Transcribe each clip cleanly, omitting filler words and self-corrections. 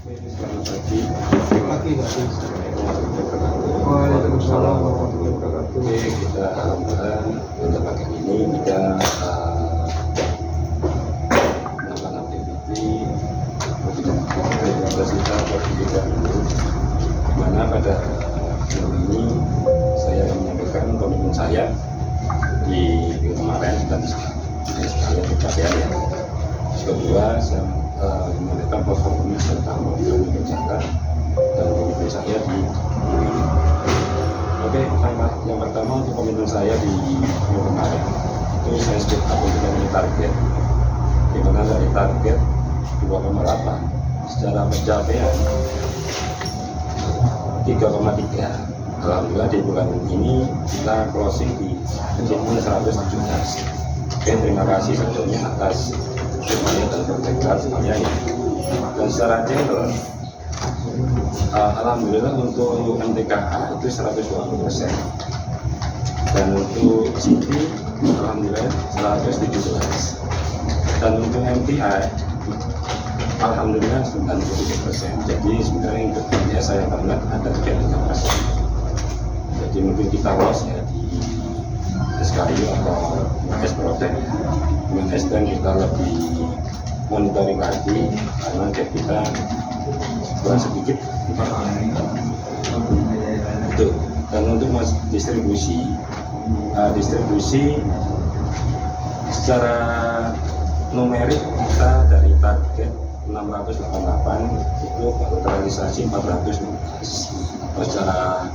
Selamat pagi. Pagi, Pak. Waalaikumsalam Waalaikumsalam warahmatullahi wabarakatuh. Oke, kita alhamdulillah pada pagi ini kita melakukan aktiviti kita pendidikan dulu. Di mana pada hari ini saya akan menyampaikan komitmen saya di minggu kemarin dan sekalian pencapaian ya. Kedua, saya menyampaikan performa serta program kerjakan dan komitmen saya di ini. Oke, yang pertama untuk komitmen saya di minggu kemarin itu saya speed up untuk memenuhi target, di mana dari target 2,8 secara pencapaian 3,3. Alhamdulillah di bulan ini kita closing di jumlah 117. Oke, terima kasih sebelumnya atas semuanya dan bertekad semuanya ya. Dan secara general, alhamdulillah untuk MTKA itu 120%, dan untuk GP alhamdulillah 117%, dan untuk MTI alhamdulillah 97%. Jadi sebenarnya untuk MTI saya banget ada 3%. Jadi mungkin kita loss ya di SKU atau S-Protect ya. Dengan S10 kita lebih monitoring lagi karena gap kita kurang sedikit itu. Dan untuk distribusi secara numerik kita dari target 688 itu baru realisasi 415. Secara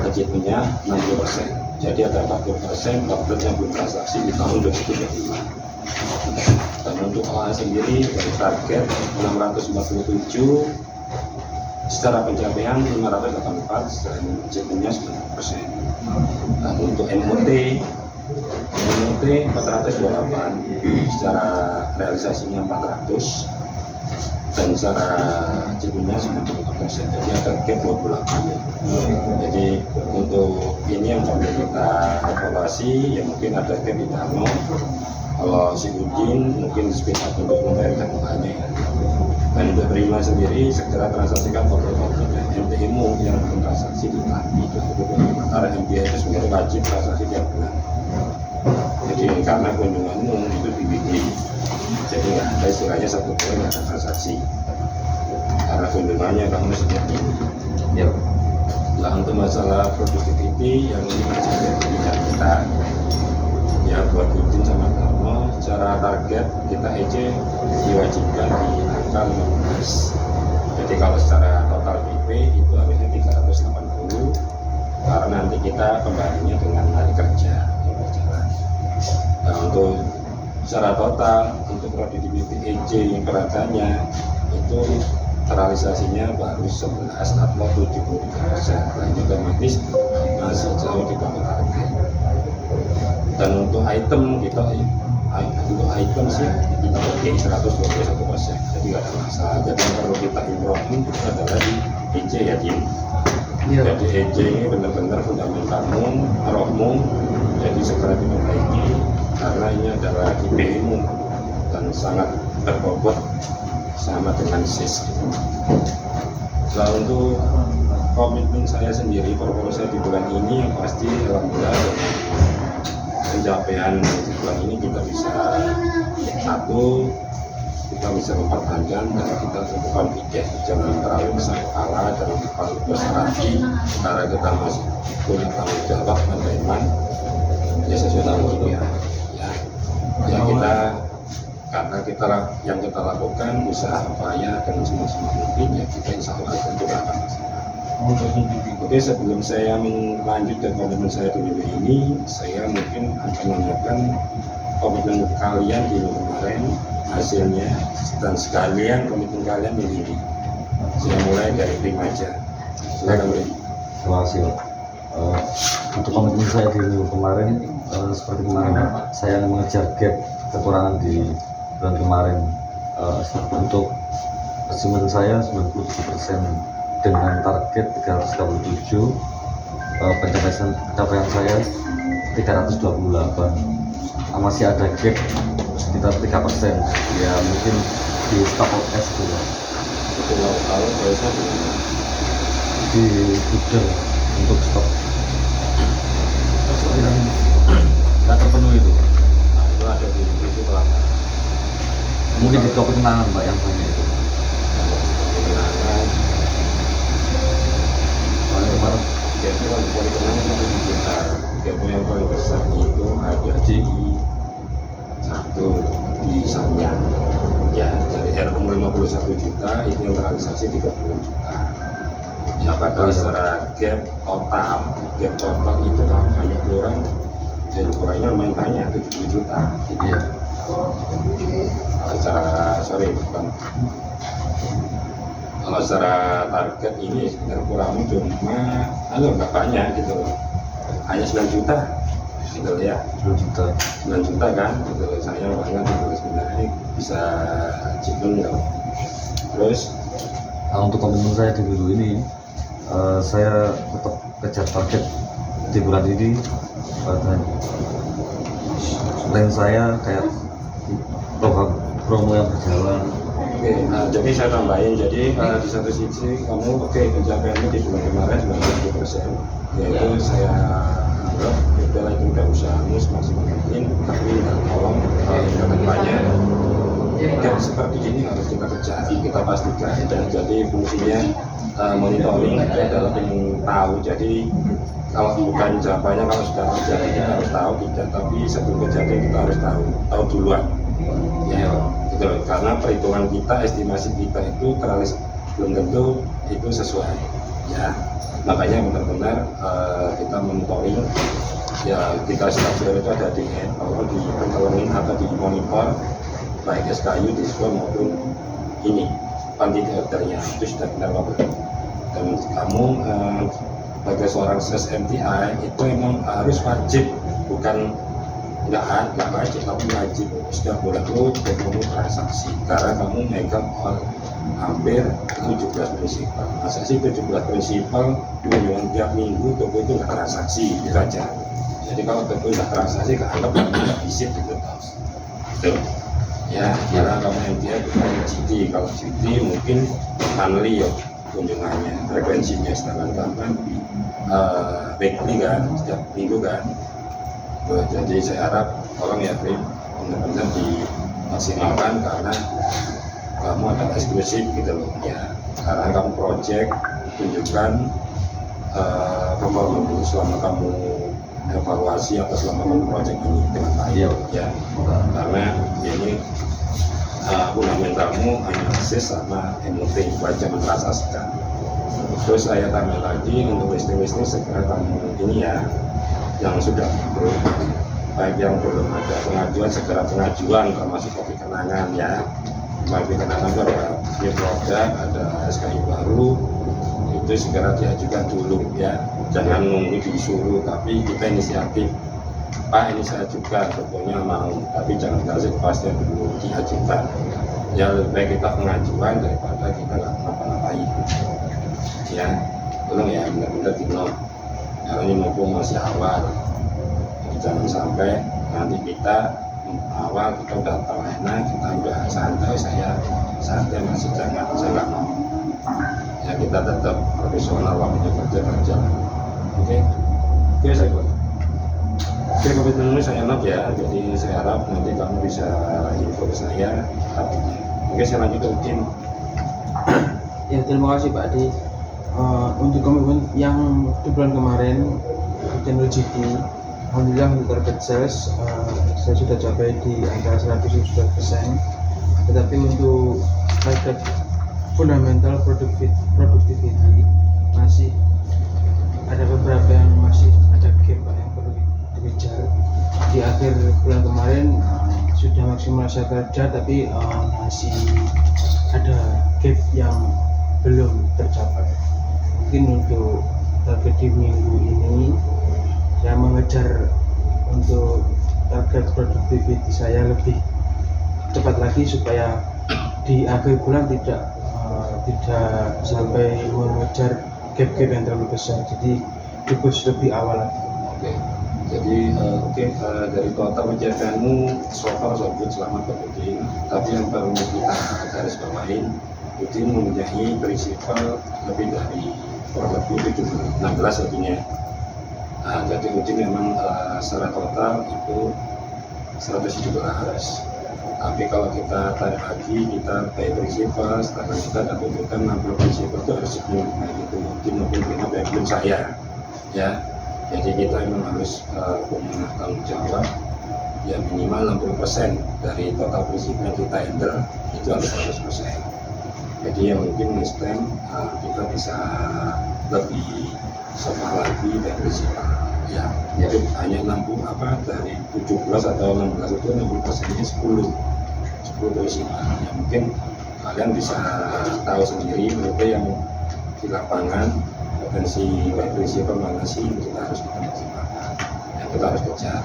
achievement-nya 60%. Jadi ada 40% output yang belum transaksi di tahun 2025. Dan untuk OA sendiri dari target 647 secara pencapaian 584 dan achievement-nya 90%. Dan untuk MOT 428 secara realisasinya 400 dan secara achievement-nya 90%. Jadi ada gap 28. Jadi untuk ini yang perlu kita evaluasi ya, mungkin ada gap di Dano. Kalau si Udin mungkin speed up untuk memberikan bunganya ya. Dan untuk Prima sendiri segera transaksikan portfolio MTI-mu yang belum transaksi di tadi itu. Karena MTI itu sebenarnya wajib transaksi tiap bulan. Jadi karena kunjunganmu itu di weekly, jadi nggak ada istilahnya satu bulan nggak ada transaksi karena kunjungannya kamu setiap ini. Ya. Nah, untuk masalah productivity yang ini masih jadi kita ya buat Udin sama Dharma, secara target kita EC diwajibkan di angka 15. Jadi kalau secara total PP itu harusnya 380 karena nanti kita kembalinya dengan hari kerja yang berjalan. Nah, untuk secara total untuk productivity EC yang peradannya itu realisasinya baru 11 atau 73%. Nah, ini otomatis masih jauh di bawah target. Dan untuk item kita sih kita pakai 121%, jadi nggak ada masalah. Jadi yang perlu kita improve itu adalah di EC ya Jim. Ya. Jadi EC ini benar-benar fundamentalmu, rohmu, jadi segera diperbaiki karena ini adalah IPI-mu dan sangat berbobot sama dengan SIS. Nah, untuk komitmen saya sendiri, performa saya di bulan ini yang pasti alhamdulillah dengan pencapaian di bulan ini kita bisa bisa mempertahankan dan kita cukup confident, jangan terlalu besar kepala dan terlalu besar hati karena kita masih punya tanggung jawab menerima ya sesuai tanggung jawab ya kita karena yang kita lakukan usaha upaya dan semaksimal mungkin ya kita insya Allah tentu akan maksimal. Oke, sebelum saya melanjut ke komitmen saya di minggu ini, saya mungkin akan menanyakan komitmen kalian di minggu kemarin hasilnya dan sekalian komitmen kalian minggu ini. Saya mulai dari Prima aja. Silakan Prima. Terima kasih Pak. Untuk komitmen saya di minggu kemarin seperti kemarin Pak, saya mengejar gap kekurangan di bulan kemarin. Untuk achievement saya 97% dengan target 337, pencapaian saya 328. Masih ada gap sekitar 3%, ya mungkin di stop loss dulu. Kalau biasa di gudang untuk stok nggak terpenuhi itu. nah, itu ada di divisi pelaksanaan. Mungkin di toko kenangan Pak yang banyak itu. Kenangan Paling kemarin Depo yang paling kenangan itu di kita. Depo yang paling besar itu ada di satu di Sanyang. Ya, dari RUM 51 juta, itu yang realisasi 30 juta. Ya, padahal secara gap total itu kan banyak orang, dan kurangnya lumayan banyak, 70 juta. iya. Kalau secara target ini sebenarnya kurang cuma, nggak banyak gitu, hanya 9 juta, gitu ya. 10 juta. 9 juta kan, gitu. Sayang banget gitu, sebenarnya bisa cipung nggak. Terus Nah, untuk komitmen saya di minggu ini, saya tetap kejar target di bulan ini. Dan selain saya kayak promo yang berjalan. oke, jadi saya tambahin, jadi di satu sisi kamu pencapaianmu di bulan kemarin 90%, yaitu saya anggap udahlah itu udah usahamu semaksimal mungkin, tapi tolong yang kedepannya gap seperti ini harus kita kejar, kita pastikan, dan jadi fungsinya monitoring itu adalah ingin tahu. Jadi kalau bukan jawabannya kalau sudah terjadi kita harus tahu tidak, tapi sebelum kejadian kita harus tahu duluan. Ya, gitu loh. Karena perhitungan kita, estimasi kita itu belum tentu itu sesuai. Ya, makanya benar-benar kita monitoring. Ya, kita stakeholder itu ada di kalau dipantengin atau dimonitor baik SKU, Diskon maupun ini quantity ordernya itu sudah benar apa belum. Dan kamu sebagai seorang sales MTI itu memang harus wajib, bukan nggak wajib tapi wajib setiap bulan itu kamu transaksi, karena kamu megang hampir 17 prinsipal. Masa sih 17 prinsipal kunjungan tiap minggu toko itu nggak transaksi itu aja. Jadi kalau toko nggak transaksi keanggap kamu nggak visit gitu. Ya, karena kamu MTI bukan GT. Kalau GT mungkin monthly ya kunjungannya, frekuensinya, sedangkan kamu weekly kan, setiap minggu kan. Jadi saya harap tolong ya Prim, benar-benar dimaksimalkan karena kamu ada eksklusif gitu loh ya. Karena kamu project tunjukkan performa dulu selama kamu evaluasi atau selama kamu project ini dengan baik ya. Karena ini fundamentalmu analisis sama emosi wajah mentransaksikan. Terus saya tambah lagi untuk listing segera kamu ini ya, yang sudah baik yang belum ada pengajuan segera pengajuan, termasuk kopi kenangan ya. Kopi kenangan itu ada new produk, ada SKU baru, itu segera diajukan dulu ya, jangan nunggu disuruh, tapi kita inisiatif. Pak ini saya ajukan, pokoknya mau, tapi jangan kasih kepastian dulu diajukan. Ya lebih baik kita pengajuan daripada kita nggak ngapa-ngapain. Ya, tolong ya benar-benar dino. Karena ini mumpung masih awal, jadi jangan sampai nanti kita awal kita udah tahu enak, kita udah santai, saya santai masih jangan, saya nggak mau. Ya kita tetap profesional waktunya kerja. Oke, saya buat. Oke, komitmenmu saya anggap ya, jadi saya harap nanti kamu bisa info ke saya artinya. Oke, saya lanjut ke Udin. Ya, terima kasih Pak Adi. Untuk komitmen yang di bulan kemarin channel GT, alhamdulillah untuk target sales saya sudah capai di angka 100%. Tetapi untuk target fundamental productivity masih ada beberapa yang masih ada gap yang perlu dikejar. Di akhir bulan kemarin sudah maksimal saya kerja, tapi masih ada gap yang belum tercapai. Mungkin untuk target di minggu ini saya mengejar untuk target productivity saya lebih cepat lagi supaya di akhir bulan tidak sampai mengejar gap-gap yang terlalu besar, jadi fokus lebih awal lagi. Oke. Jadi dari total pencapaianmu so far so good, selamat Pak Udin. Tapi yang perlu kita garis bawahin Udin mempunyai prinsipal lebih dari kurang lebih 16 artinya. Jadi Udin memang secara total itu 117. Tapi kalau kita tarik lagi, kita baik prinsipal, sekarang kita dapat tunjukkan 60 prinsipal itu harus signifikan gitu. Udin mungkin baik saya, ya. Jadi kita memang harus punya tanggung jawab ya minimal 60% dari total prinsip yang kita handle itu harus 100%. Jadi yang mungkin next time kita bisa lebih sopan lagi dari prinsip ya. Jadi hanya 60 dari 17 atau 16 itu 60%-nya 10 prinsip. Ya mungkin kalian bisa tahu sendiri berapa yang di lapangan potensi baik prinsip mana sih kita harus kita maksimalkan, yang kita harus kejar.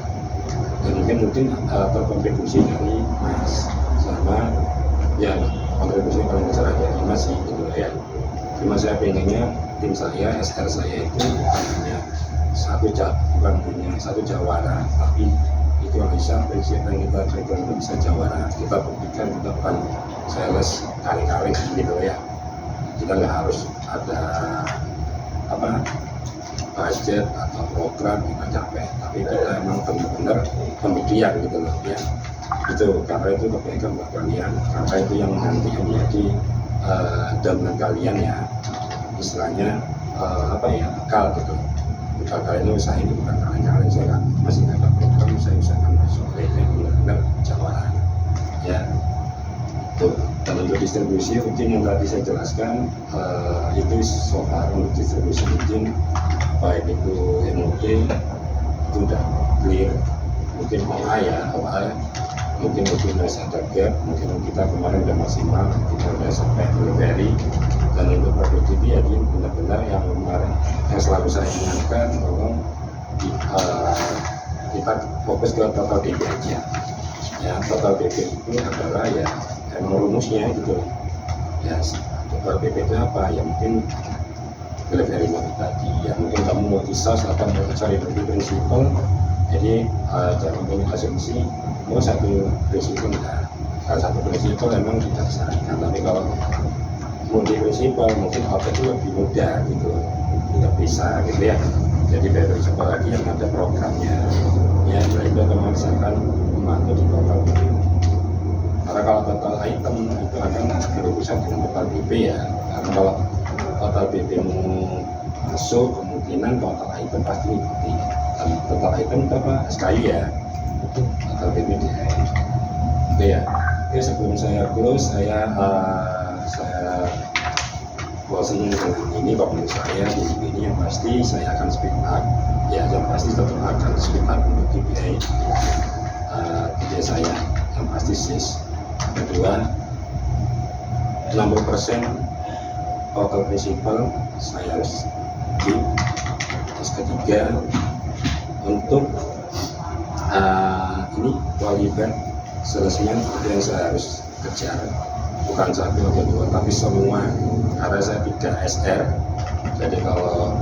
Dan mungkin terkontribusi dari Mas sama ya kontribusi paling besar ada di Mas sih gitu ya. Cuma saya pengennya tim saya, SR saya itu hanya bukan punya satu jawara, tapi itu yang bisa prinsip yang kita pegang itu bisa jawara. Kita buktikan kita bukan sales kali-kali gitu ya. Kita nggak harus ada budget atau program kita capai, tapi kita emang benar-benar pembuktian gitu loh ya. Itu karena itu kebaikan buat kalian, karena itu yang nanti menjadi domain kalian ya, istilahnya bekal gitu. Bekal kalian itu usaha ini bukan kalian saya masih nggak ada program, saya usahakan masuk ke benar-benar jawara ya. Tuh. Dan untuk distribusi mungkin yang tadi saya jelaskan itu so far untuk distribusi mungkin baik itu MOT itu sudah clear, mungkin OA mungkin masih ada gap, mungkin kita kemarin sudah maksimal, kita sudah sampai delivery. Dan untuk productivity jadi benar-benar yang kemarin yang selalu saya ingatkan tolong kita fokus ke total DP aja ya. Total DP itu adalah ya emang rumusnya gitu ya. Total DP itu apa ya, mungkin delivery tadi ya, mungkin kamu mau disos atau mau cari lebih prinsipal, jadi jangan punya asumsi mau satu prinsipal enggak. Kalau satu prinsipal memang tidak disarankan, tapi kalau multi prinsipal mungkin output itu lebih mudah gitu, tidak bisa gitu ya. Jadi baru prinsipal lagi yang ada programnya ya, itu misalkan membantu di total DP. Karena kalau total item itu akan berurusan dengan total BP ya. Karena kalau total BP masuk, kemungkinan total item pasti ikuti. Dan total item itu apa? SKU ya. Total BP dia. Oke ya. Oke, sebelum saya close, saya closing dengan ini komentar saya di ini yang pasti saya akan speed up ya, yang pasti tetap akan speed up untuk KPI saya yang pasti sis. Kedua, 60% total prinsipal saya harus keep. Terus ketiga, untuk ini qualified salesman yang saya harus kejar, bukan satu atau dua tapi semua, karena saya tidak SR. Jadi kalau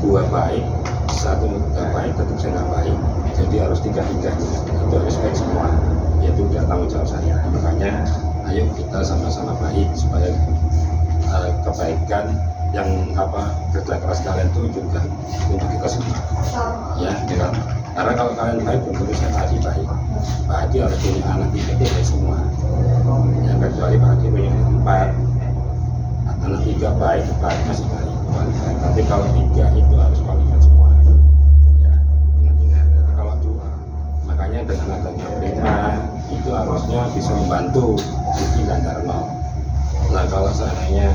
dua baik, satu nggak baik, tetap saya nggak baik. Jadi harus tiga-tiganya, itu harus baik semua. Yaitu udah tanggung jawab saya. Makanya ayo kita sama-sama baik supaya kebaikan yang kerja keras kalian itu juga untuk kita semua ya. Karena kalau kalian baik belum tentu saya tadi baik. Pak Adi harus punya anak 3 baik semua ya, kecuali Pak Adi punya 4 anak 3 baik, Pak Adi masih baik. Tapi kalau 3 itu harus kualitas semua ya. Ingat-ingat, kalau 2 makanya dengan adanya Prima itu harusnya bisa membantu Vicky dan Darno. Nah kalau seandainya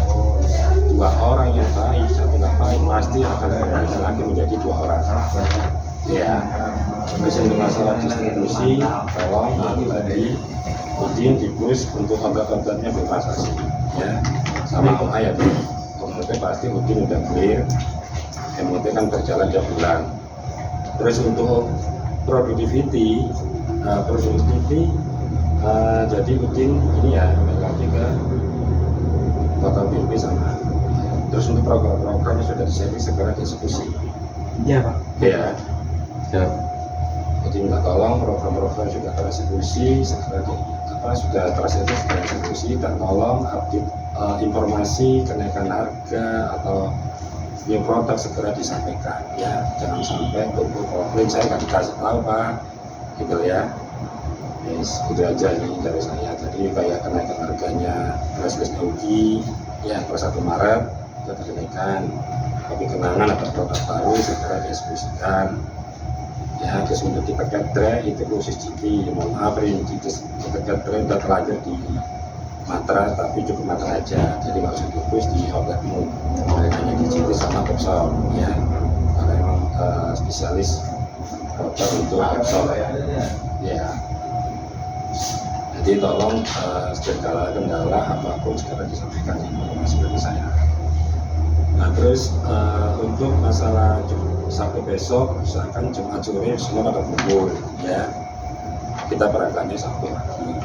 2 orang yang baik, 1 nggak baik, pasti akan kembali lagi menjadi 2 orang ya. Terus untuk masalah distribusi, tolong tadi Udin dibus untuk obat-obatnya berpasasi ya, sama OA ya Bu. Kemudian pasti Udin udah clear, MOT kan berjalan 2 bulan. Terus untuk productivity jadi Udin ini ya kembali lagi ke total BP sama. Terus untuk program-programnya sudah disetting, segera dieksekusi. Iya Pak. Ya. Ya. Jadi minta tolong program-program juga tereksekusi, segera sudah tereksekusi dan tolong update informasi kenaikan harga atau new produk segera disampaikan ya, jangan sampai tunggu komplain saya nggak dikasih tahu Pak gitu ya. Yes, itu aja nih dari saya. Jadi kayak kenaikan harganya beras Ugi ya per 1 Maret itu ada kenaikan, tapi kenangan atau produk baru segera dieksekusikan ya. Terus untuk tiket kedre itu khusus GT, mohon maaf ini tiket kedre udah terlanjur di Matra, tapi cukup Matra aja, jadi nggak usah dibus di outletmu, hanya di GT sama Pepsol ya, karena emang spesialis produk untuk Pepsol ya. Jadi tolong segala kendala apapun segera disampaikan informasi dari saya. Nah terus untuk masalah sampai besok, misalkan Jumat sore semua pada kumpul ya, kita peragakannya Sabtu lagi.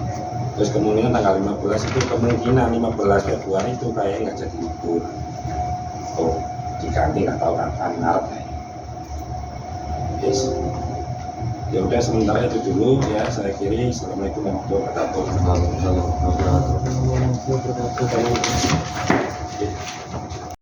Terus kemungkinan tanggal 15 itu kemungkinan 15 Februari itu kayak nggak jadi libur. Oh diganti nggak tahu kapan, Maret ya. Yes. Ya udah sementara itu dulu ya, saya kiri. Assalamualaikum warahmatullahi wabarakatuh. Waalaikumsalam warahmatullahi wabarakatuh. Warahmatullahi wabarakatuh.